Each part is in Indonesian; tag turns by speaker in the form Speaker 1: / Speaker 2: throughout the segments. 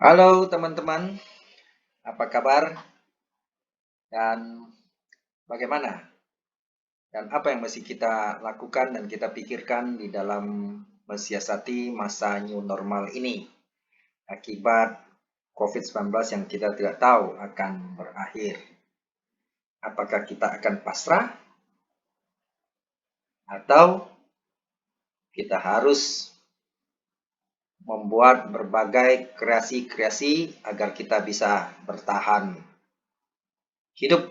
Speaker 1: Halo teman-teman, apa kabar dan bagaimana? Dan apa yang mesti kita lakukan dan kita pikirkan di dalam mensiasati masa new normal ini akibat COVID-19 yang kita tidak tahu akan berakhir. Apakah kita akan pasrah atau kita harus membuat berbagai kreasi-kreasi agar kita bisa bertahan hidup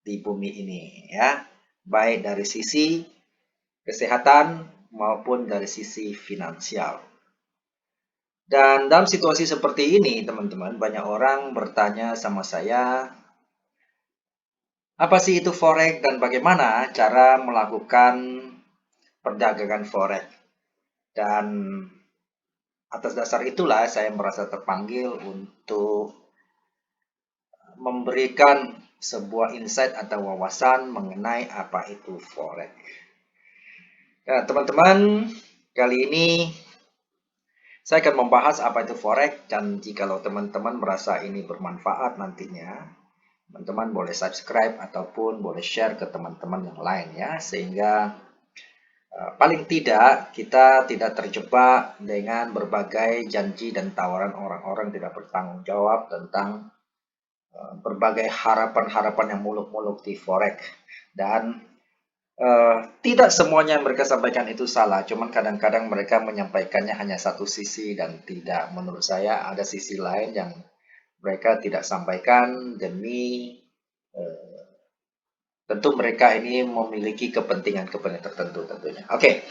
Speaker 1: di bumi ini ya, baik dari sisi kesehatan maupun dari sisi finansial. Dan dalam situasi seperti ini, teman-teman, banyak orang bertanya sama saya, apa sih itu forex dan bagaimana cara melakukan perdagangan forex? Dan atas dasar itulah saya merasa terpanggil untuk memberikan sebuah insight atau wawasan mengenai apa itu forex. Nah, teman-teman, kali ini saya akan membahas apa itu forex dan jikalau teman-teman merasa ini bermanfaat nantinya, teman-teman boleh subscribe ataupun boleh share ke teman-teman yang lain ya, sehingga paling tidak kita tidak terjebak dengan berbagai janji dan tawaran orang-orang tidak bertanggung jawab tentang berbagai harapan-harapan yang muluk-muluk di forex. Dan tidak semuanya yang mereka sampaikan itu salah, cuman kadang-kadang mereka menyampaikannya hanya satu sisi dan tidak, menurut saya ada sisi lain yang mereka tidak sampaikan demi tentu mereka ini memiliki kepentingan-kepentingan tertentu tentunya. Oke,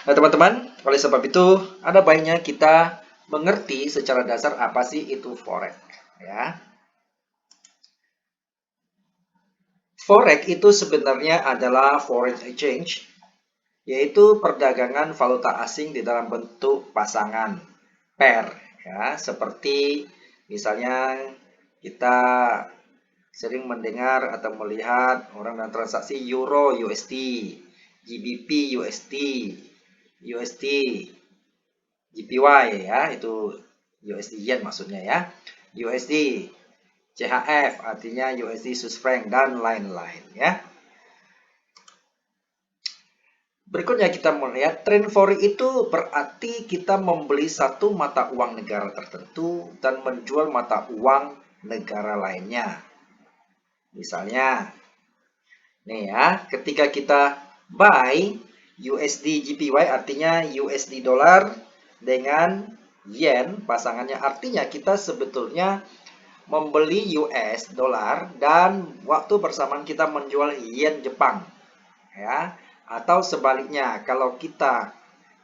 Speaker 1: nah teman-teman, oleh sebab itu ada baiknya kita mengerti secara dasar apa sih itu forex ya. Forex itu sebenarnya adalah foreign exchange, yaitu perdagangan valuta asing di dalam bentuk pasangan pair ya, seperti misalnya kita sering mendengar atau melihat orang yang transaksi euro USD, GBP USD, USD GPY ya, itu USD yen maksudnya ya, USD CHF artinya USD Swiss franc dan lain-lain ya. Berikutnya kita melihat tren forex itu berarti kita membeli satu mata uang negara tertentu dan menjual mata uang negara lainnya. Misalnya, nih ya, ketika kita buy USD GPY artinya USD dolar dengan yen pasangannya, artinya kita sebetulnya membeli US dolar dan waktu bersamaan kita menjual yen Jepang ya. Atau sebaliknya, kalau kita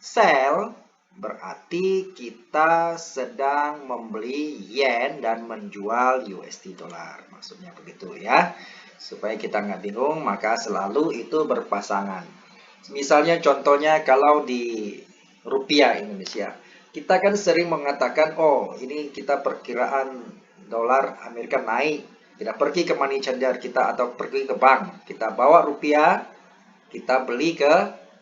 Speaker 1: sell berarti kita sedang membeli yen dan menjual USD dolar. Maksudnya begitu ya. Supaya kita nggak bingung, maka selalu itu berpasangan. Misalnya contohnya kalau di rupiah Indonesia, kita kan sering mengatakan, oh ini kita perkiraan dolar Amerika naik. Kita pergi ke money changer kita atau pergi ke bank. Kita bawa rupiah, kita beli ke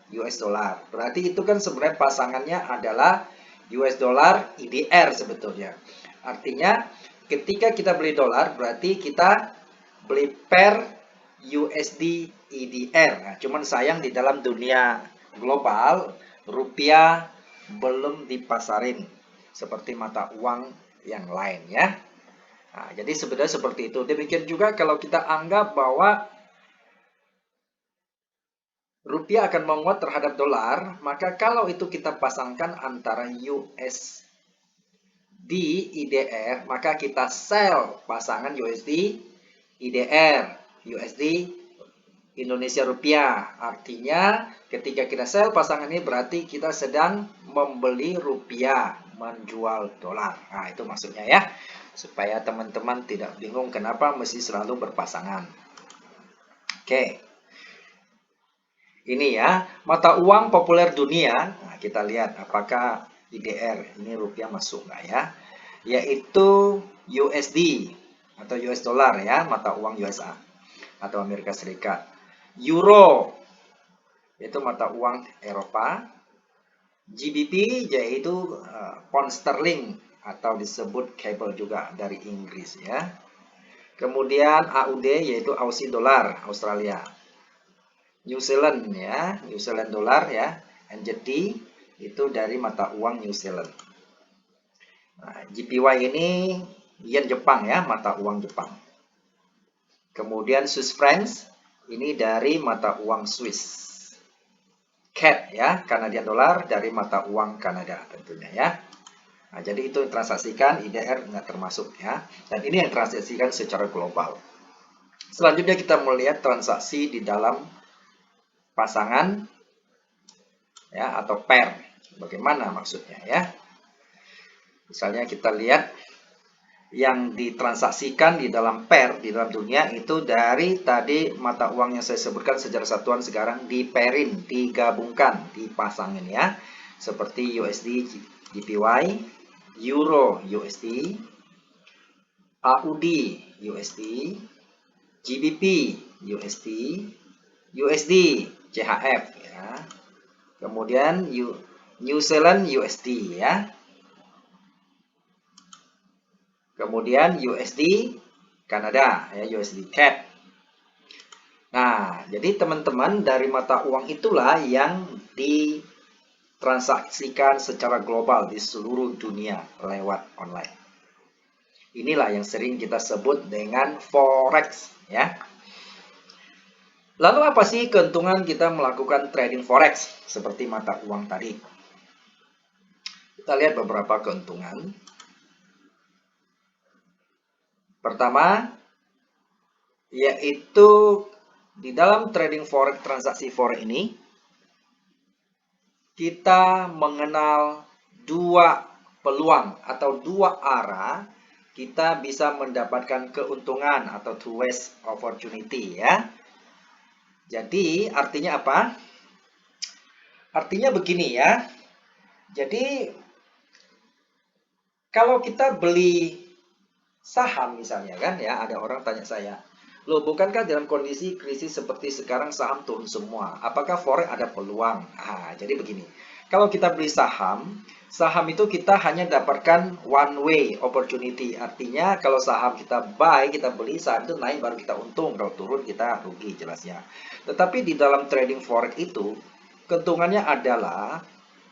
Speaker 1: US dollar. Berarti itu kan sebenarnya pasangannya adalah US dollar IDR sebetulnya. Artinya ketika kita beli dolar berarti kita beli per USD IDR. Nah, cuman sayang di dalam dunia global rupiah belum dipasarin seperti mata uang yang lain ya. Nah, jadi sebenarnya seperti itu. Demikian juga kalau kita anggap bahwa rupiah akan menguat terhadap dolar, maka kalau itu kita pasangkan antara USD IDR, maka kita sell pasangan USD IDR, USD Indonesia rupiah. Artinya ketika kita sell pasangan ini berarti kita sedang membeli rupiah, menjual dolar. Nah, itu maksudnya ya. Supaya teman-teman tidak bingung kenapa mesti selalu berpasangan. Oke. Ini ya, mata uang populer dunia. Nah, kita lihat apakah IDR, ini rupiah masuk nggak ya? Yaitu USD atau US dollar ya, mata uang USA atau Amerika Serikat. Euro, yaitu mata uang Eropa. GBP yaitu pound sterling atau disebut kabel juga dari Inggris ya. Kemudian AUD yaitu Aussie Dollar Australia. New Zealand ya, New Zealand Dollar ya. NZD itu dari mata uang New Zealand. Nah, JPY ini yen Jepang ya, mata uang Jepang. Kemudian Swiss francs ini dari mata uang Swiss. CAD ya, Canadian Dollar dari mata uang Kanada tentunya ya. Nah, jadi itu yang transaksikan, IDR nggak termasuk ya. Dan ini yang transaksikan secara global. Selanjutnya kita melihat transaksi di dalam pasangan ya atau pair. Bagaimana maksudnya ya? Misalnya kita lihat yang ditransaksikan di dalam pair di dalam dunia itu dari tadi mata uang yang saya sebutkan secara satuan sekarang diperin, digabungkan, dipasangin ya. Seperti USD JPY, Euro USD, AUD USD, GBP USD, USD CHF ya. Kemudian New Zealand USD ya. Kemudian USD Kanada ya, USD CAD. Nah, jadi teman-teman dari mata uang itulah yang ditransaksikan secara global di seluruh dunia lewat online. Inilah yang sering kita sebut dengan forex ya. Lalu apa sih keuntungan kita melakukan trading forex seperti mata uang tadi? Kita lihat beberapa keuntungan. Pertama, yaitu di dalam trading forex, transaksi forex ini, kita mengenal dua peluang atau dua arah kita bisa mendapatkan keuntungan atau two ways opportunity ya. Jadi artinya apa? Artinya begini ya. Jadi kalau kita beli saham misalnya kan ya, ada orang tanya saya, loh bukankah dalam kondisi krisis seperti sekarang saham turun semua? Apakah forex ada peluang? Ah, jadi begini, kalau kita beli saham, saham itu kita hanya dapatkan one way opportunity. Artinya kalau saham kita buy, kita beli, saham itu naik baru kita untung, kalau turun kita rugi jelasnya. Tetapi di dalam trading forex itu, keuntungannya adalah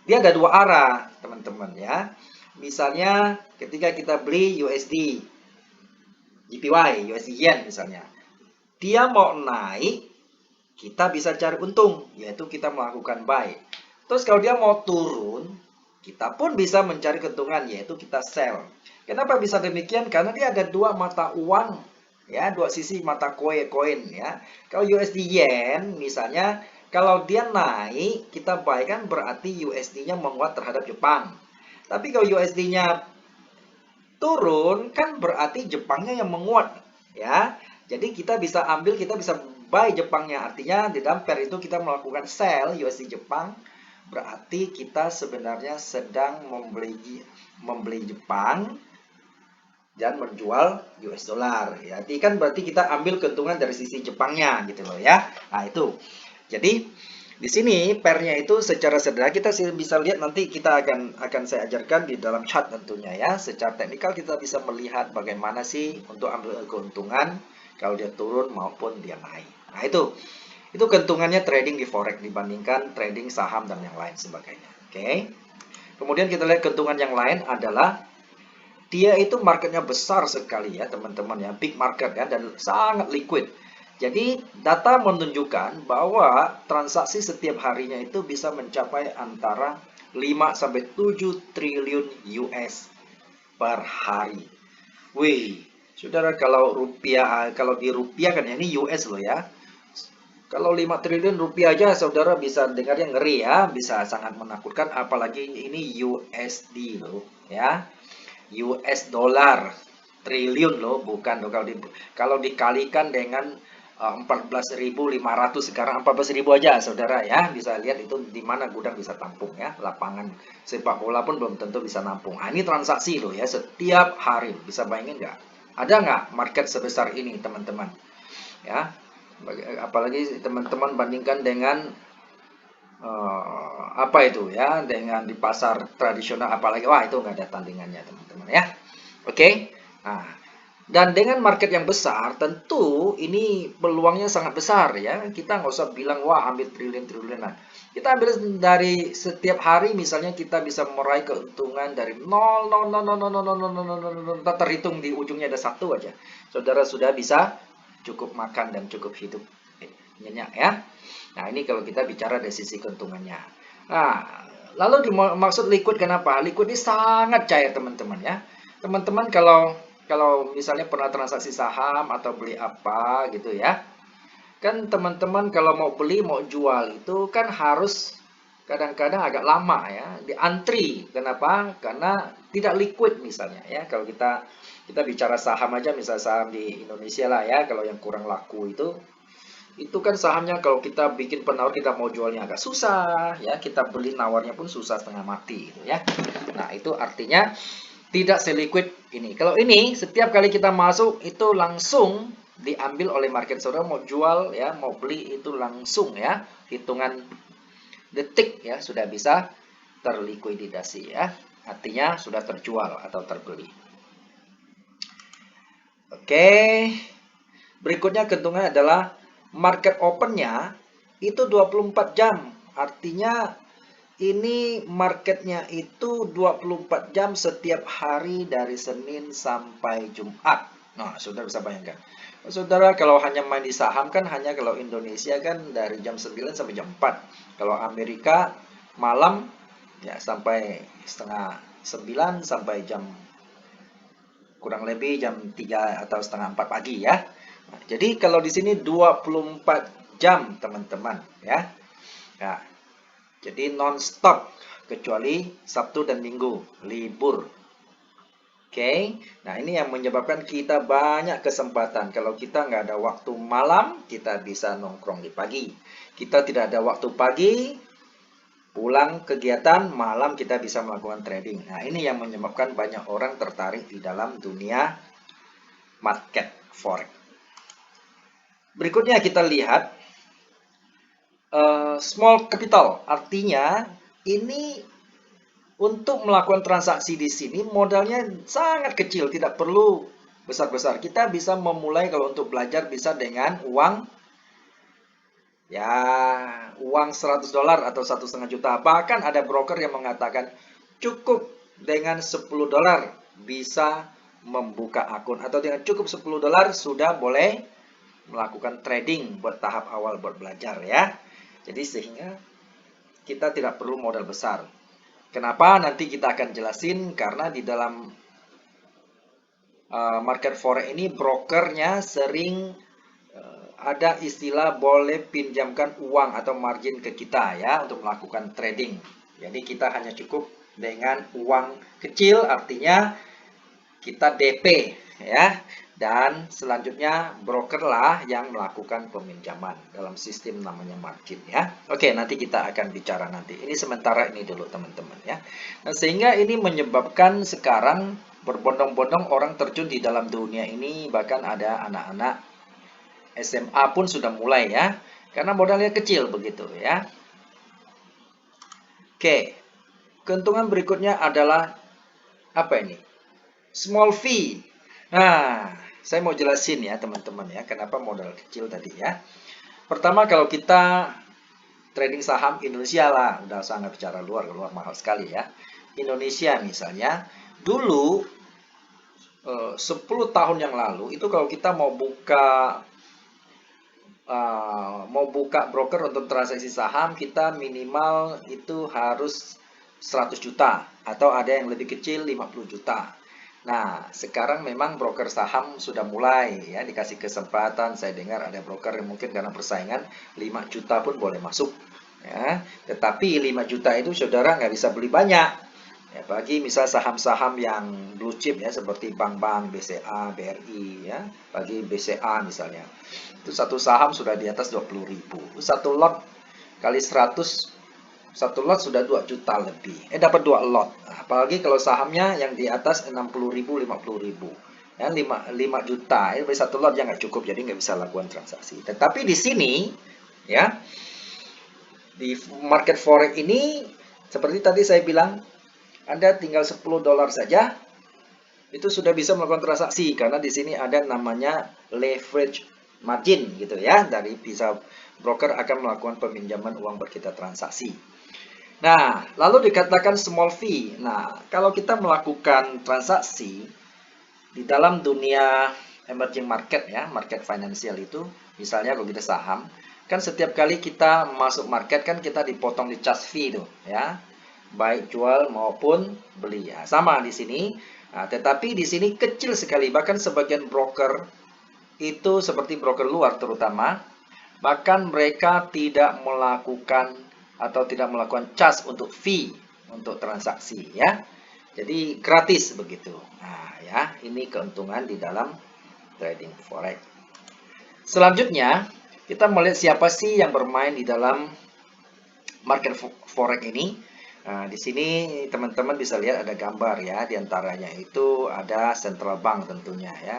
Speaker 1: dia ada dua arah teman-teman ya. Misalnya ketika kita beli USD JPY, USD Yen misalnya. Dia mau naik, kita bisa cari untung, yaitu kita melakukan buy. Terus kalau dia mau turun, kita pun bisa mencari keuntungan, yaitu kita sell. Kenapa bisa demikian? Karena dia ada dua mata uang, ya, dua sisi mata koin ya. Kalau USD Yen misalnya, kalau dia naik, kita buy kan berarti USD-nya menguat terhadap Jepang. Tapi kalau USD-nya turun kan berarti Jepangnya yang menguat ya. Jadi kita bisa ambil, kita bisa buy Jepangnya. Artinya di dalam pair itu kita melakukan sell USD Jepang, berarti kita sebenarnya sedang membeli Jepang dan menjual US dollar ya. Jadi kan berarti kita ambil keuntungan dari sisi Jepangnya gitu loh ya. Nah, itu. Jadi di sini pairnya itu secara sederhana kita bisa lihat, nanti kita akan saya ajarkan di dalam chart tentunya ya. Secara teknikal kita bisa melihat bagaimana sih untuk ambil keuntungan kalau dia turun maupun dia naik. Nah, itu keuntungannya trading di forex dibandingkan trading saham dan yang lain sebagainya. Oke. Kemudian kita lihat keuntungan yang lain adalah dia itu marketnya besar sekali ya teman-teman ya, big market ya, dan sangat liquid. Jadi data menunjukkan bahwa transaksi setiap harinya itu bisa mencapai antara 5 sampai 7 triliun US per hari. Wih, saudara, kalau rupiah, kalau di rupiah kan ya, ini US loh ya. Kalau 5 triliun rupiah aja saudara bisa dengar yang ngeri ya, bisa sangat menakutkan, apalagi ini USD loh ya. US dollar triliun loh, bukan loh. Kalau dikalikan dengan 14.500 sekarang, 14.000 aja saudara ya, bisa lihat itu di mana gudang bisa tampung ya. Lapangan sepak bola pun belum tentu bisa nampung. Nah, ini transaksi loh ya, setiap hari. Bisa bayangin nggak? Ada nggak market sebesar ini teman-teman ya? Apalagi teman-teman bandingkan dengan apa itu ya, dengan di pasar tradisional apalagi, wah itu nggak ada tandingannya teman-teman ya. Oke. Nah, dan dengan market yang besar, tentu ini peluangnya sangat besar ya. Kita nggak usah bilang, wah ambil triliun-triliunan. Kita ambil dari setiap hari, misalnya kita bisa meraih keuntungan dari 0,0000000, tak terhitung di ujungnya ada satu aja. Saudara sudah bisa cukup makan dan cukup hidup nyenyak ya. Nah ini kalau kita bicara dari sisi keuntungannya. Nah, lalu dimaksud liquid kenapa? Liquid ini sangat cair teman-teman ya. Teman-teman kalau misalnya pernah transaksi saham atau beli apa gitu ya, kan teman-teman kalau mau beli mau jual itu kan harus kadang-kadang agak lama ya, di antri. Kenapa? Karena tidak liquid misalnya ya. Kalau kita bicara saham aja, misal saham di Indonesia lah ya, kalau yang kurang laku itu kan sahamnya kalau kita bikin penawar, kita mau jualnya agak susah ya, kita beli nawarnya pun susah setengah mati gitu ya. Nah itu artinya tidak seliquid ini. Kalau ini setiap kali kita masuk itu langsung diambil oleh market. Saudara mau jual ya, mau beli itu langsung ya, hitungan detik ya sudah bisa terlikuidasi ya. Artinya sudah terjual atau terbeli. Oke. Berikutnya keuntungannya adalah market opennya itu 24 jam. Artinya ini marketnya itu 24 jam setiap hari dari Senin sampai Jumat. Nah, saudara bisa bayangkan. Saudara kalau hanya main di saham kan hanya kalau Indonesia kan dari jam 9 sampai jam 4. Kalau Amerika malam ya sampai setengah 9 sampai jam kurang lebih jam 3 atau setengah 4 pagi ya. Nah, jadi kalau di sini 24 jam teman-teman ya. Nah, jadi non-stop kecuali Sabtu dan Minggu libur. Oke, nah ini yang menyebabkan kita banyak kesempatan. Kalau kita nggak ada waktu malam, kita bisa nongkrong di pagi. Kita tidak ada waktu pagi, pulang kegiatan, malam kita bisa melakukan trading. Nah ini yang menyebabkan banyak orang tertarik di dalam dunia market forex. Berikutnya kita lihat small capital, artinya ini untuk melakukan transaksi di sini modalnya sangat kecil, tidak perlu besar-besar. Kita bisa memulai kalau untuk belajar bisa dengan uang ya uang $100 atau 1,5 juta. Bahkan ada broker yang mengatakan cukup dengan $10 bisa membuka akun, atau dengan cukup $10 sudah boleh melakukan trading buat tahap awal buat belajar ya. Jadi sehingga kita tidak perlu modal besar. Kenapa? Nanti kita akan jelasin, karena di dalam market forex ini brokernya sering ada istilah boleh pinjamkan uang atau margin ke kita ya untuk melakukan trading. Jadi kita hanya cukup dengan uang kecil, artinya kita DP ya. Dan selanjutnya broker lah yang melakukan peminjaman dalam sistem namanya margin ya. Oke, nanti kita akan bicara nanti. Ini sementara ini dulu teman-teman ya. Nah, sehingga ini menyebabkan sekarang berbondong-bondong orang terjun di dalam dunia ini, bahkan ada anak-anak SMA pun sudah mulai ya. Karena modalnya kecil begitu ya. Oke. Keuntungan berikutnya adalah apa ini? Small fee. Nah, saya mau jelasin ya teman-teman ya, kenapa modal kecil tadi ya. Pertama, kalau kita trading saham Indonesia lah, udah sangat bicara luar mahal sekali ya. Indonesia misalnya, dulu 10 tahun yang lalu itu kalau kita mau buka broker untuk transaksi saham, kita minimal itu harus 100 juta atau ada yang lebih kecil 50 juta. Nah, sekarang memang broker saham sudah mulai ya dikasih kesempatan. Saya dengar ada broker yang mungkin karena persaingan 5 juta pun boleh masuk ya. Tetapi 5 juta itu saudara nggak bisa beli banyak. Ya, bagi misal saham-saham yang blue chip ya seperti bank-bank, BCA, BRI ya. Bagi BCA misalnya. Itu satu saham sudah di atas 20.000. Satu lot kali 100, satu lot sudah 2 juta lebih. Dapat 2 lot. Nah, apalagi kalau sahamnya yang di atas 60.000, 50.000. Ya, 5 juta. Ini satu lot yang nggak cukup, jadi nggak bisa lakukan transaksi. Tetapi di sini, ya, Di market forex ini, seperti tadi saya bilang, Anda tinggal $10 saja, itu sudah bisa melakukan transaksi, karena di sini ada namanya leverage margin gitu ya, dari bisa broker akan melakukan peminjaman uang buat kita transaksi. Nah, lalu dikatakan small fee. Nah, kalau kita melakukan transaksi di dalam dunia emerging market ya, market finansial itu, misalnya kalau kita saham, kan setiap kali kita masuk market kan kita dipotong di charge fee tuh ya, baik jual maupun beli ya. Sama di sini. Nah, tetapi di sini kecil sekali, bahkan sebagian broker itu seperti broker luar terutama, bahkan mereka tidak melakukan atau tidak melakukan charge untuk fee untuk transaksi ya. Jadi gratis begitu. Nah, ya, ini keuntungan di dalam trading forex. Selanjutnya, kita melihat siapa sih yang bermain di dalam market forex ini. Nah, di sini teman-teman bisa lihat ada gambar ya, di antaranya itu ada central bank tentunya ya.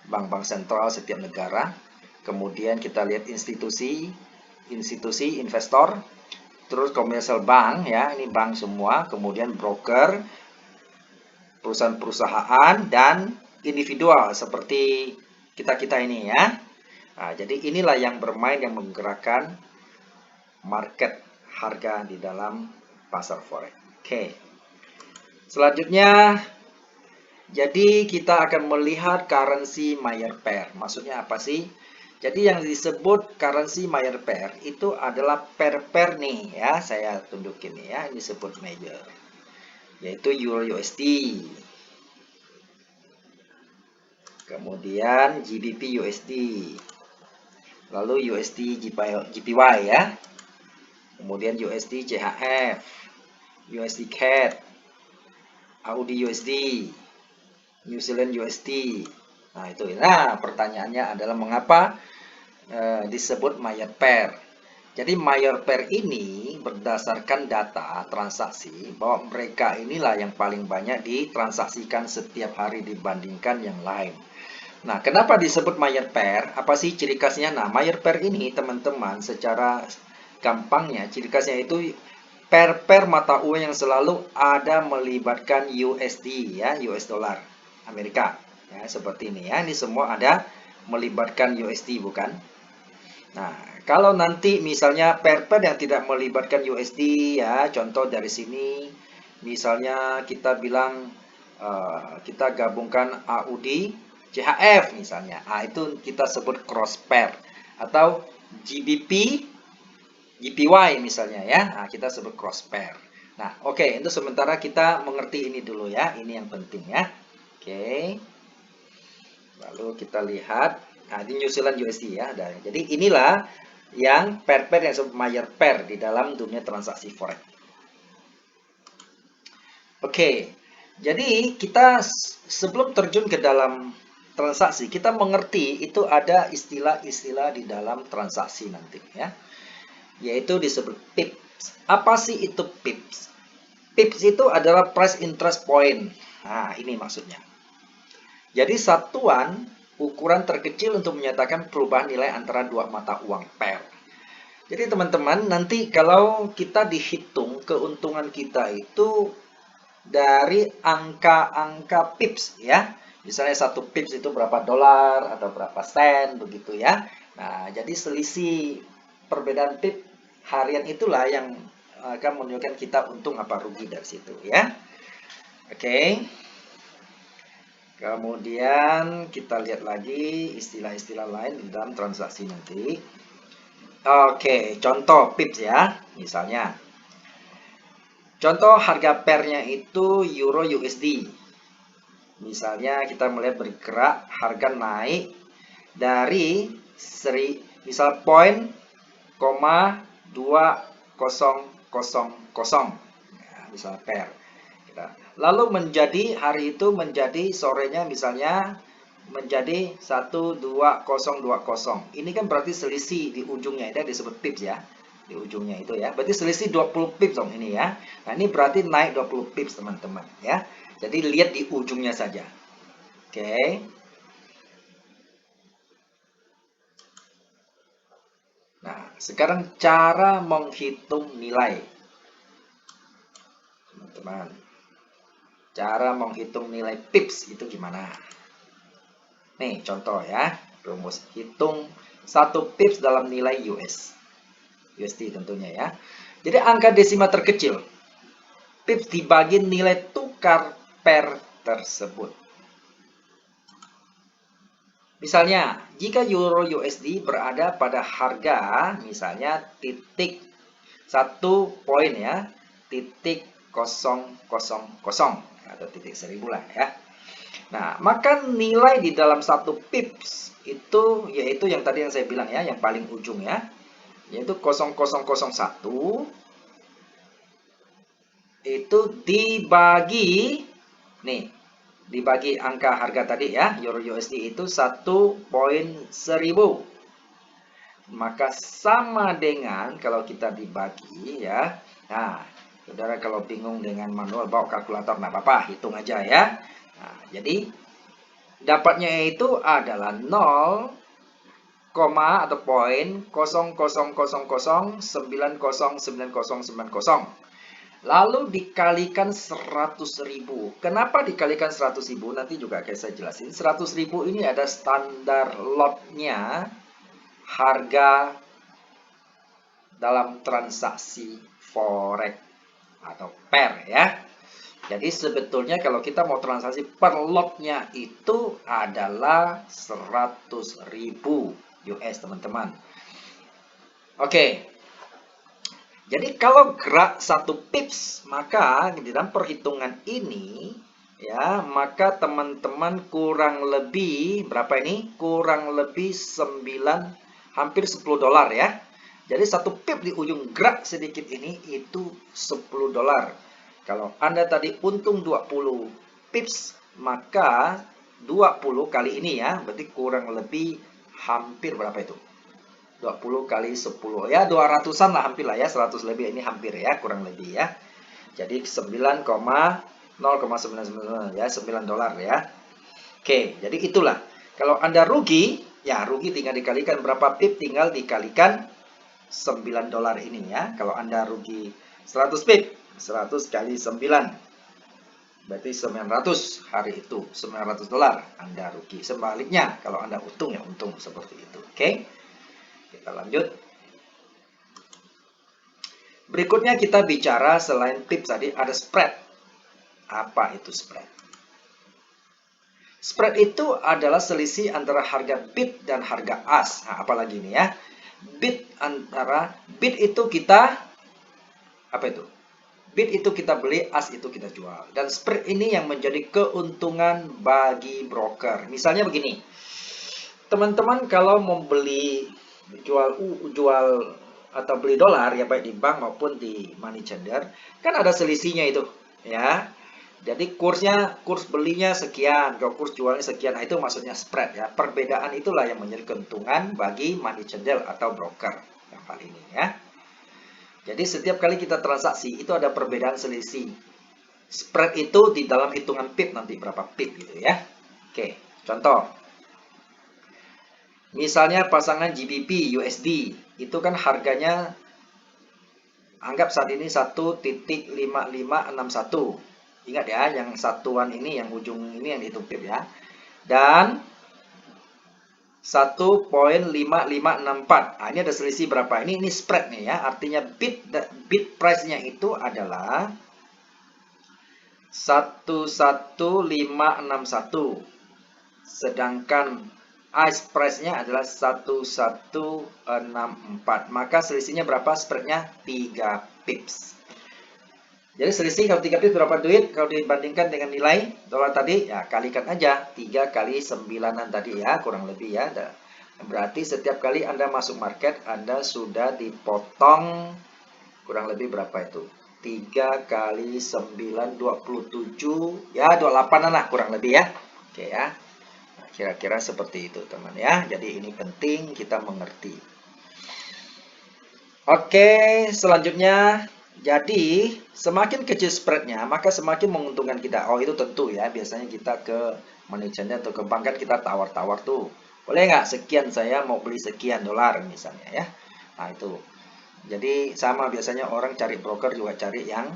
Speaker 1: Bank-bank sentral setiap negara. Kemudian kita lihat institusi investor, terus commercial bank ya, ini bank semua, kemudian broker, perusahaan-perusahaan, dan individual seperti kita-kita ini ya. Nah, jadi inilah yang bermain, yang menggerakkan market harga di dalam pasar forex. Oke. Selanjutnya, jadi kita akan melihat currency Mayer pair. Maksudnya apa sih? Jadi yang disebut currency Mayer pair itu adalah pair-pair nih ya. Saya tunjukin nih ya. Ini disebut Mayer, yaitu Euro USD. Kemudian GBP USD. Lalu USD JPY ya. Kemudian USD CHF, USD CAD, AUD USD, New Zealand USD. Nah, itu. Nah, pertanyaannya adalah mengapa disebut Mayer pair. Jadi Mayer pair ini berdasarkan data transaksi bahwa mereka inilah yang paling banyak ditransaksikan setiap hari dibandingkan yang lain. Nah, kenapa disebut Mayer pair? Apa sih ciri khasnya? Nah, Mayer pair ini teman-teman secara gampangnya ciri khasnya itu pair mata uang yang selalu ada melibatkan USD ya, US dollar Amerika. Ya, seperti ini ya. Ini semua ada melibatkan USD bukan? Nah, kalau nanti misalnya pair yang tidak melibatkan USD ya, contoh dari sini misalnya kita bilang kita gabungkan AUD CHF misalnya. Ah, itu kita sebut cross pair, atau GBP JPY misalnya ya. Nah, kita sebut cross pair. Nah, oke, itu sementara kita mengerti ini dulu ya. Ini yang penting ya. Oke. Lalu kita lihat, nah ini New Zealand USD ya. Jadi inilah yang pair yang disebut Mayer pair di dalam dunia transaksi forex. Oke. Jadi kita sebelum terjun ke dalam transaksi, kita mengerti itu ada istilah-istilah di dalam transaksi nanti ya. Yaitu disebut pips. Apa sih itu pips? Pips itu adalah price interest point. Nah, ini maksudnya. Jadi satuan ukuran terkecil untuk menyatakan perubahan nilai antara dua mata uang pair. Jadi teman-teman, nanti kalau kita dihitung keuntungan kita itu dari angka-angka pips ya. Misalnya satu pips itu berapa dolar atau berapa sen begitu ya. Nah, jadi selisih perbedaan pips harian itulah yang akan menunjukkan kita untung apa rugi dari situ ya. Oke. Kemudian kita lihat lagi istilah-istilah lain di dalam transaksi nanti. Oke, contoh pips ya. Misalnya, contoh harga pairnya itu Euro USD. Misalnya kita melihat bergerak harga naik dari misal poin, 2000, ya, misal pair. Lalu menjadi hari itu menjadi sorenya misalnya menjadi 12020. Ini kan berarti selisih di ujungnya, itu disebut pips ya. Di ujungnya itu ya. Berarti selisih 20 pips dong ini ya. Nah, ini berarti naik 20 pips teman-teman ya. Jadi lihat di ujungnya saja. Oke. Nah, sekarang cara menghitung nilai. Teman-teman, cara menghitung nilai pips itu gimana? Nih, contoh ya. Rumus hitung 1 pips dalam nilai USD tentunya ya. Jadi angka desima terkecil. Pips dibagi nilai tukar per tersebut. Misalnya, jika euro USD berada pada harga misalnya titik 1 poin ya, titik 000 atau titik 1000 lah ya. Nah, maka nilai di dalam 1 pips itu yaitu yang tadi yang saya bilang ya, yang paling ujung ya, yaitu 0001 itu dibagi nih, dibagi angka harga tadi ya, euro USD itu 1.1000. Maka sama dengan kalau kita dibagi ya. Nah, saudara kalau bingung dengan manual bawa kalkulator nggak apa-apa, hitung aja ya. Nah, jadi dapatnya itu adalah 0, atau poin 0000909090. Lalu dikalikan 100.000. Kenapa dikalikan 100.000? Nanti juga akan saya jelasin. 100.000 ini ada standar lotnya harga dalam transaksi forex atau per ya. Jadi sebetulnya kalau kita mau transaksi per lotnya itu adalah 100.000 US teman-teman. Oke. Jadi kalau gerak 1 pips, maka di dalam perhitungan ini ya, maka teman-teman kurang lebih berapa ini? Kurang lebih 9 hampir 10 dolar ya. Jadi 1 pip di ujung gerak sedikit ini itu 10 dolar. Kalau Anda tadi untung 20 pips, maka 20 kali ini ya, berarti kurang lebih hampir berapa itu? 20 kali 10 ya 200-an lah hampir lah ya, 100 lebih ini hampir ya, kurang lebih ya. Jadi 9,099 ya, 9 dolar ya. Oke, jadi itulah. Kalau Anda rugi, ya rugi tinggal dikalikan berapa pip, tinggal dikalikan 9 dolar ini ya. Kalau Anda rugi 100 pip, 100 kali 9 berarti 900 hari itu, 900 dolar Anda rugi. Sebaliknya kalau Anda untung ya untung seperti itu. Oke. Kita lanjut. Berikutnya kita bicara selain pips tadi ada spread. Apa itu spread? Spread itu adalah selisih antara harga bid dan harga as. Nah, apalagi ini ya. Bid itu kita apa itu? Bid itu kita beli, as itu kita jual. Dan spread ini yang menjadi keuntungan bagi broker. Misalnya begini. Teman-teman kalau membeli jual atau beli dolar ya, baik di bank maupun di money changer, kan ada selisihnya itu ya. Jadi kurs belinya sekian, kalau kurs jualnya sekian. Nah, itu maksudnya spread ya. Perbedaan itulah yang menjadi keuntungan bagi money changer atau broker yang hal ini ya. Jadi setiap kali kita transaksi itu ada perbedaan selisih. Spread itu di dalam hitungan pip nanti berapa pip gitu ya. Oke, contoh. Misalnya pasangan GBP USD itu kan harganya anggap saat ini 1.5561. Ingat ya, yang satuan ini, yang ujung ini yang dihitung pip ya. Dan 1.5564. Nah, ini ada selisih berapa? Ini spread nih ya. Artinya bid price-nya itu adalah 11561. Sedangkan ice price-nya adalah 1164. Maka selisihnya berapa? Spread-nya 3 pips. Jadi selisih kalau 3 pips berapa duit? Kalau dibandingkan dengan nilai dolar tadi, ya kalikan aja 3 kali 9-an tadi ya, kurang lebih ya. Berarti setiap kali Anda masuk market, Anda sudah dipotong kurang lebih berapa itu? 3 kali 9, 27, ya 28-an lah kurang lebih ya. Oke ya. Kira-kira seperti itu teman ya. Jadi ini penting kita mengerti. Oke, selanjutnya. Jadi semakin kecil spreadnya maka semakin menguntungkan kita. Oh itu tentu ya. Biasanya kita ke manajernya atau ke bank kan kita tawar-tawar tuh. Boleh nggak sekian saya mau beli sekian dolar misalnya ya. Nah, itu. Jadi sama biasanya orang cari broker juga cari yang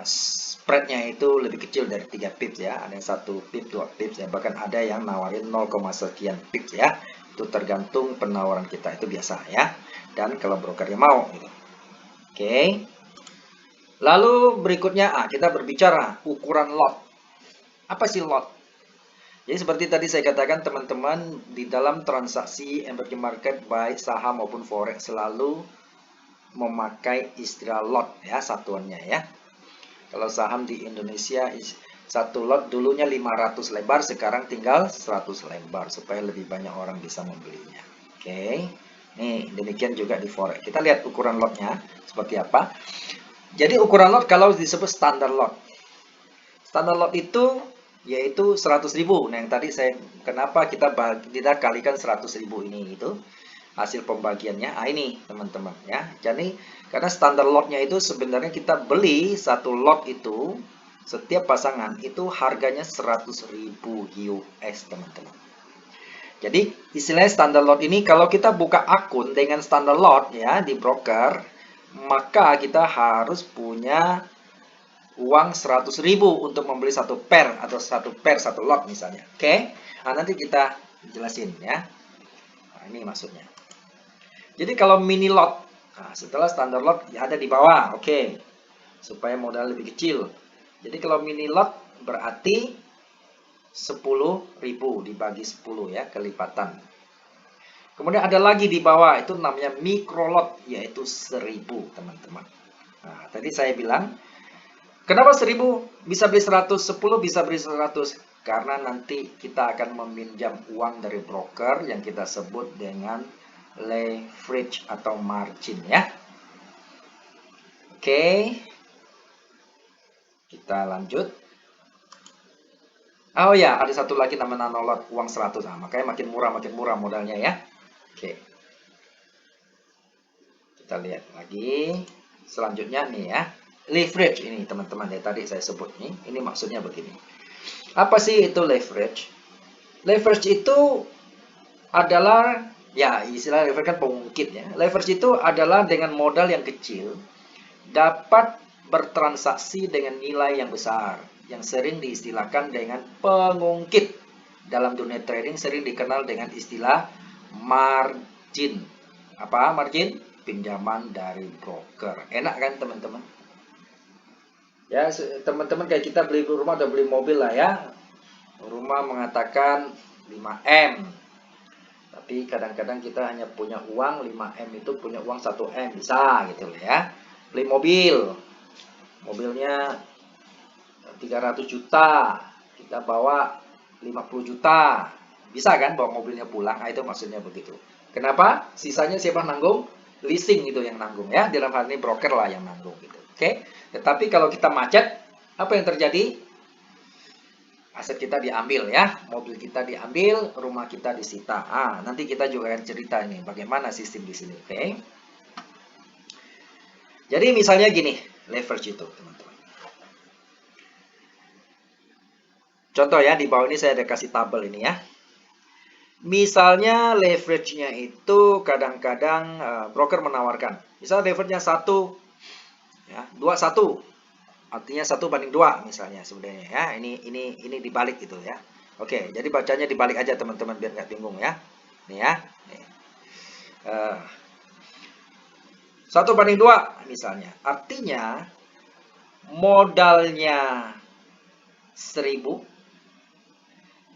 Speaker 1: spreadnya itu lebih kecil dari 3 pips ya. Ada yang 1 pips, 2 pips ya. Bahkan ada yang nawarin 0, sekian pips ya. Itu tergantung penawaran kita, itu biasa ya. Dan kalau brokernya mau gitu. Oke. Lalu berikutnya kita berbicara ukuran lot. Apa sih lot? Jadi seperti tadi saya katakan teman-teman, di dalam transaksi emerging market baik saham maupun forex selalu memakai istilah lot ya, satuannya ya. Kalau saham di Indonesia satu lot dulunya 500 lembar, sekarang tinggal 100 lembar supaya lebih banyak orang bisa membelinya. Oke. Nih, demikian juga di forex. Kita lihat ukuran lotnya seperti apa. Jadi ukuran lot kalau disebut standar lot. Standar lot itu yaitu 100.000. Nah, yang tadi kenapa kita kalikan 100.000 ini itu hasil pembagiannya. Ini teman-teman ya. Jadi karena standar lotnya itu sebenarnya kita beli satu lot itu setiap pasangan itu harganya 100.000 US teman-teman. Jadi istilahnya standar lot ini kalau kita buka akun dengan standar lot ya di broker, maka kita harus punya uang 100.000 untuk membeli satu pair atau satu lot misalnya. Oke. Nah, nanti kita jelasin ya. Nah, ini maksudnya. Jadi kalau mini lot, setelah standar lot ya ada di bawah. Oke. Supaya modal lebih kecil. Jadi kalau mini lot berarti 10.000 dibagi 10 ya, kelipatan. Kemudian ada lagi di bawah, itu namanya micro lot, yaitu 1.000 teman-teman. Nah, tadi saya bilang kenapa 1.000 bisa beli 100, 10 bisa beli 100? Karena nanti kita akan meminjam uang dari broker yang kita sebut dengan leverage atau margin ya. Oke. Kita lanjut. Oh ya, ada satu lagi namanya nanolot uang 100. Nah, makanya makin murah modalnya ya. Oke. Kita lihat lagi. Selanjutnya nih ya. Leverage ini teman-teman ya, tadi saya sebut nih. Ini maksudnya begini. Apa sih itu leverage? Leverage itu adalah ya istilah leverage kan pengungkit ya. Leverage itu adalah dengan modal yang kecil dapat bertransaksi dengan nilai yang besar yang sering diistilahkan dengan pengungkit. Dalam dunia trading sering dikenal dengan istilah margin. Apa margin? Pinjaman dari broker. Enak kan teman-teman? Ya, teman-teman kayak kita beli rumah atau beli mobil lah ya. Rumah mengatakan 5M. Tapi kadang-kadang kita hanya punya uang 5M itu punya uang 1M bisa gitu ya. Beli mobil. Mobilnya 300 juta. Kita bawa 50 juta. Bisa kan bawa mobilnya pulang? Nah, itu maksudnya begitu. Kenapa? Sisanya siapa nanggung? Leasing itu yang nanggung ya. Dalam hal ini broker lah yang nanggung gitu. Oke. Tetapi kalau kita macet, apa yang terjadi? Aset kita diambil ya, mobil kita diambil, rumah kita disita. Nanti kita juga akan cerita ini bagaimana sistem di sini, oke? Jadi misalnya gini, leverage itu, teman-teman. Contoh ya, di bawah ini saya ada kasih tabel ini ya. Misalnya leverage-nya itu kadang-kadang broker menawarkan. Misal leverage-nya 1 ya, 2-1. Artinya 1/2 misalnya sebenarnya ya. Ini dibalik gitu ya. Oke, jadi bacanya dibalik aja teman-teman biar nggak bingung ya. Nih ya. Nih. 1/2 misalnya. Artinya modalnya 1.000,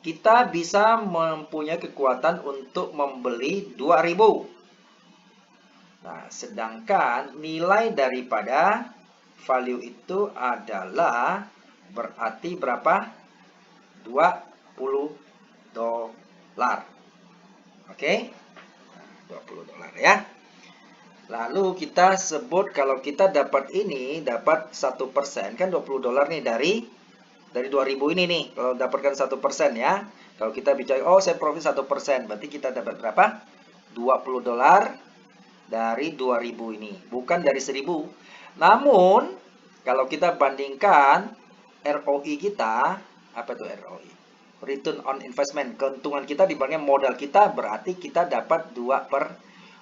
Speaker 1: kita bisa mempunyai kekuatan untuk membeli 2.000. Nah, sedangkan nilai daripada value itu adalah berarti berapa? 20 dolar. Oke? 20 dolar ya. Lalu kita sebut kalau kita dapat ini, dapat 1%, kan 20 dolar nih dari 2.000 ini nih. Kalau dapatkan 1% ya. Kalau kita bicara, oh saya profit 1%, berarti kita dapat berapa? 20 dolar dari 2.000 ini. Bukan dari 1.000. Namun, kalau kita bandingkan ROI kita, apa itu ROI? Return on investment. Keuntungan kita dibandingkan modal kita berarti kita dapat 2/1.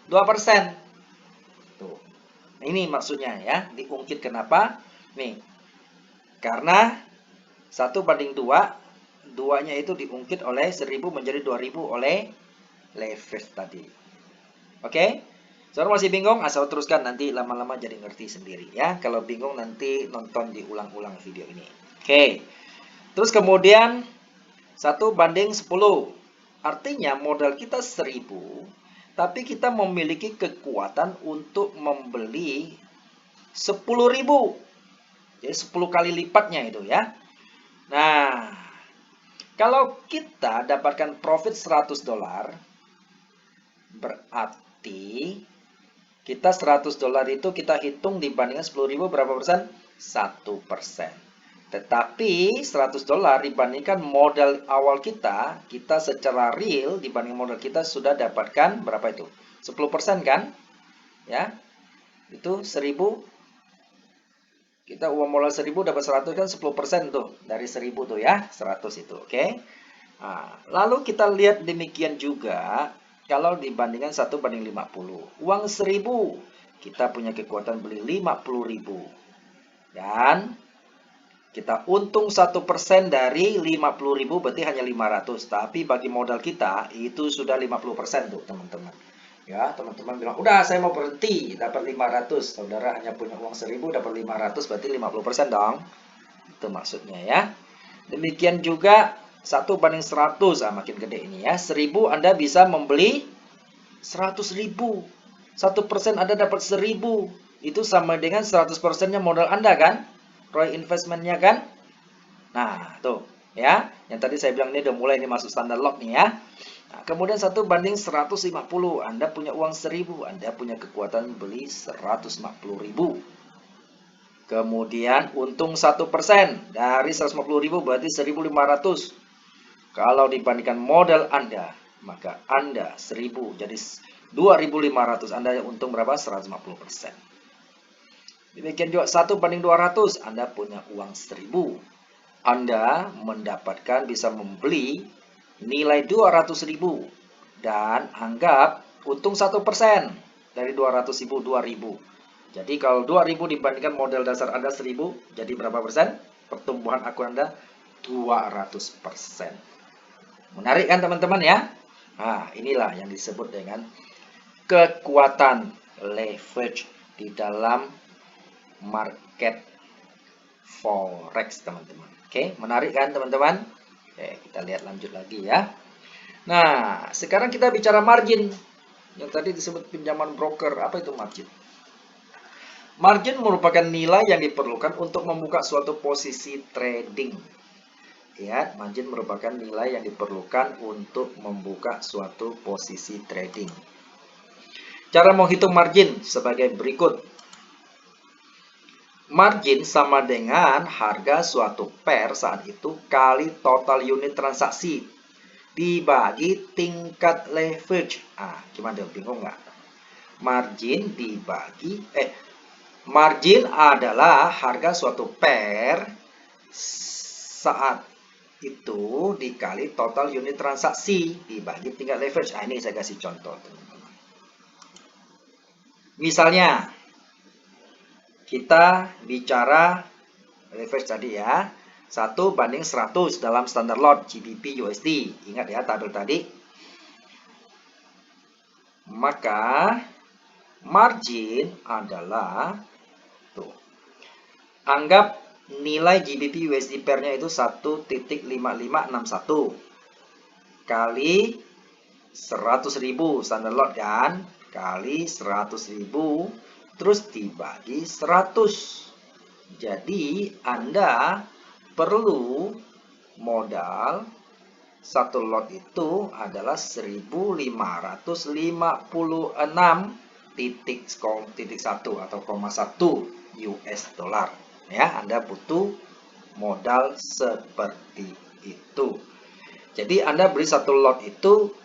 Speaker 1: 2%. Tuh. Ini maksudnya ya, diungkit kenapa? Nih, karena 1:2, duanya itu diungkit oleh 1000 menjadi 2000 oleh leverage tadi. Oke? Saudara masih bingung? Asal teruskan, nanti lama-lama jadi ngerti sendiri ya. Kalau bingung nanti nonton diulang-ulang video ini. Oke. Terus kemudian 1:10. Artinya modal kita 1000, tapi kita memiliki kekuatan untuk membeli 10.000. Jadi 10 kali lipatnya itu ya. Nah, kalau kita dapatkan profit $100, berarti kita $100 itu kita hitung dibandingkan 10.000 berapa persen? 1%. Tetapi $100 dibandingkan modal awal kita secara real dibanding modal kita sudah dapatkan berapa itu? 10% kan? Ya. Itu 1000. Kita uang modal 1000 dapat 100 kan 10% tuh. Dari 1000 tuh ya, 100 itu, oke? Nah, lalu kita lihat demikian juga kalau dibandingkan 1:50. Uang 1000, kita punya kekuatan beli 50.000. Dan kita untung 1% dari 50.000 berarti hanya 500. Tapi bagi modal kita itu sudah 50% tuh teman-teman. Ya, teman-teman bilang, udah saya mau berhenti, dapat 500. Saudara hanya punya uang 1000, dapat 500, berarti 50% dong. Itu maksudnya ya. Demikian juga 1:100, makin gede ini ya. 1000 Anda bisa membeli 100.000. 1% Anda dapat 1000. Itu sama dengan 100%-nya modal Anda kan? ROI investmentnya kan? Nah, tuh ya. Yang tadi saya bilang ini udah mulai ini masuk standar lot nih ya. Nah, kemudian 1:150. Anda punya uang 1000, Anda punya kekuatan beli 150.000. Kemudian untung 1% dari 150.000 berarti 1.500. Kalau dibandingkan modal Anda, maka Anda 1000 jadi 2.500. Anda untung berapa? 150%. Demikian juga 1:200. Anda punya uang 1000. Anda mendapatkan bisa membeli nilai 200.000 dan anggap untung 1% dari 200.000 2.000. Jadi kalau 2.000 dibandingkan modal dasar Anda 1000, jadi berapa persen? Pertumbuhan akun Anda 200%. Menarik kan teman-teman ya? Nah, inilah yang disebut dengan kekuatan leverage di dalam market forex teman-teman. Oke, menarik kan teman-teman? Oke, kita lihat lanjut lagi ya. Nah, sekarang kita bicara margin. Yang tadi disebut pinjaman broker. Apa itu margin? Margin merupakan nilai yang diperlukan untuk membuka suatu posisi trading. Ya, margin merupakan nilai yang diperlukan untuk membuka suatu posisi trading. Cara menghitung margin sebagai berikut. Margin sama dengan harga suatu pair saat itu kali total unit transaksi dibagi tingkat leverage. Gimana, bingung nggak? Margin adalah harga suatu pair saat itu dikali total unit transaksi dibagi tingkat leverage. Ini saya kasih contoh teman-teman. Misalnya kita bicara leverage tadi ya, 1:100 dalam standar lot GBP USD. Ingat ya tabel tadi. Maka margin adalah tuh. Anggap nilai GBP USD pairnya itu 1.5561 kali 100.000 standar lot kan, kali 100.000 terus dibagi 100. Jadi Anda perlu modal satu lot itu adalah 1.556.1 atau 1 US dollar. Ya, Anda butuh modal seperti itu. Jadi Anda beli satu lot itu,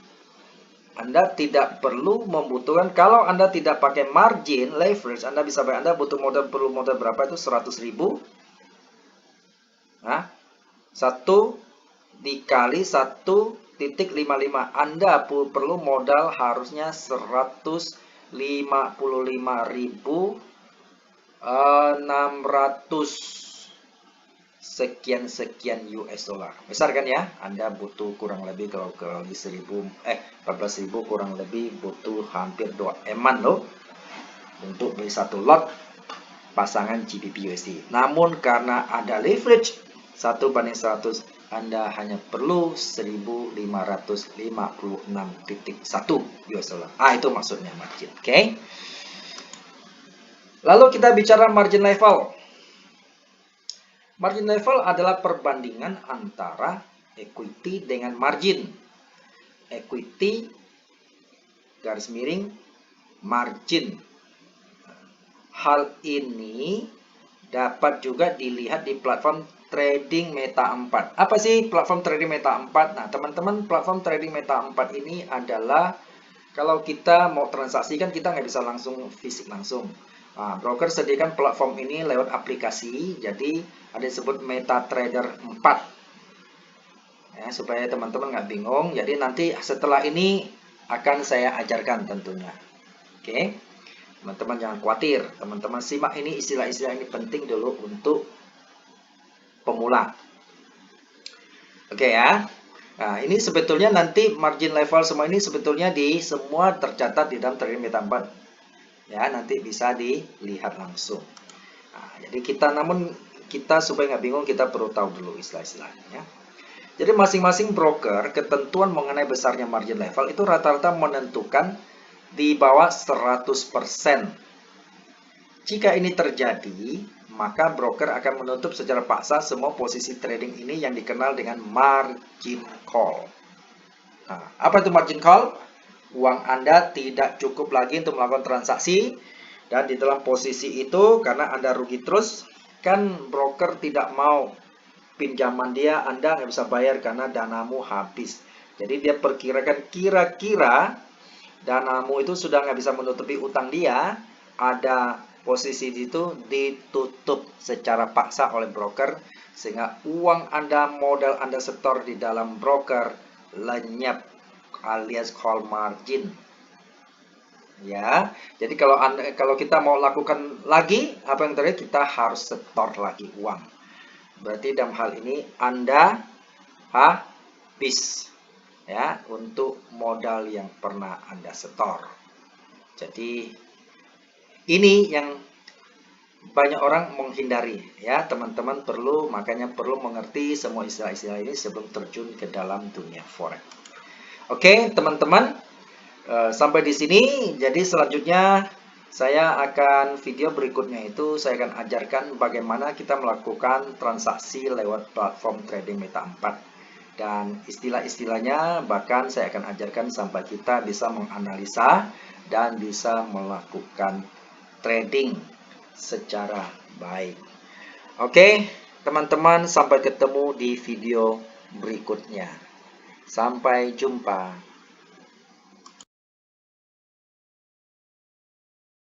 Speaker 1: Anda tidak perlu membutuhkan, kalau Anda tidak pakai margin leverage, Anda bisa bayar, Anda butuh modal, perlu modal berapa itu? 100.000. Nah, 1 dikali 1.55. Anda perlu modal harusnya 100 55.600 sekian US dollar. Besar kan ya? Anda butuh kurang lebih kalau kali 14.000 kurang lebih butuh hampir 2 eman loh untuk beli satu lot pasangan GBP USD. Namun karena ada leverage 1:100, Anda hanya perlu 1.556.1 US dollar. Itu maksudnya margin. Oke. Lalu kita bicara margin level. Margin level adalah perbandingan antara equity dengan margin. Equity garis miring margin. Hal ini dapat juga dilihat di platform trading Meta 4. Apa sih platform trading Meta 4? Nah, teman-teman, platform trading Meta 4 ini adalah kalau kita mau transaksi kan kita nggak bisa langsung fisik langsung. Nah, broker sediakan platform ini lewat aplikasi, jadi ada disebut MetaTrader 4. Ya, supaya teman-teman nggak bingung. Jadi nanti setelah ini akan saya ajarkan tentunya. Oke, teman-teman jangan khawatir. Teman-teman simak ini istilah-istilah ini penting dulu untuk pemula. Oke ya. Nah, ini sebetulnya nanti margin level semua ini sebetulnya semua tercatat di dalam trading Meta 4. Ya, nanti bisa dilihat langsung. Nah, jadi namun kita supaya nggak bingung, kita perlu tahu dulu istilah-istilahnya. Jadi masing-masing broker ketentuan mengenai besarnya margin level itu rata-rata menentukan di bawah 100%. Jika ini terjadi, maka broker akan menutup secara paksa semua posisi trading ini yang dikenal dengan margin call. Nah, apa itu margin call? Uang Anda tidak cukup lagi untuk melakukan transaksi, dan di dalam posisi itu karena Anda rugi terus, kan broker tidak mau pinjaman dia Anda nggak bisa bayar karena danamu habis. Jadi dia perkirakan kira-kira danamu itu sudah nggak bisa menutupi utang dia, ada posisi itu ditutup secara paksa oleh broker, sehingga uang Anda, modal Anda setor di dalam broker lenyap, alias call margin. Ya, jadi kalau kita mau lakukan lagi apa yang terjadi, kita harus setor lagi uang. Berarti dalam hal ini Anda habis ya untuk modal yang pernah Anda setor. Jadi ini yang banyak orang menghindari ya, teman-teman makanya perlu mengerti semua istilah-istilah ini sebelum terjun ke dalam dunia forex. Oke, teman-teman, sampai di sini. Jadi selanjutnya saya akan video berikutnya itu saya akan ajarkan bagaimana kita melakukan transaksi lewat platform trading Meta 4. Dan istilah-istilahnya bahkan saya akan ajarkan sampai kita bisa menganalisa dan bisa melakukan trading secara baik. Oke, teman-teman, sampai ketemu di video berikutnya. Sampai jumpa.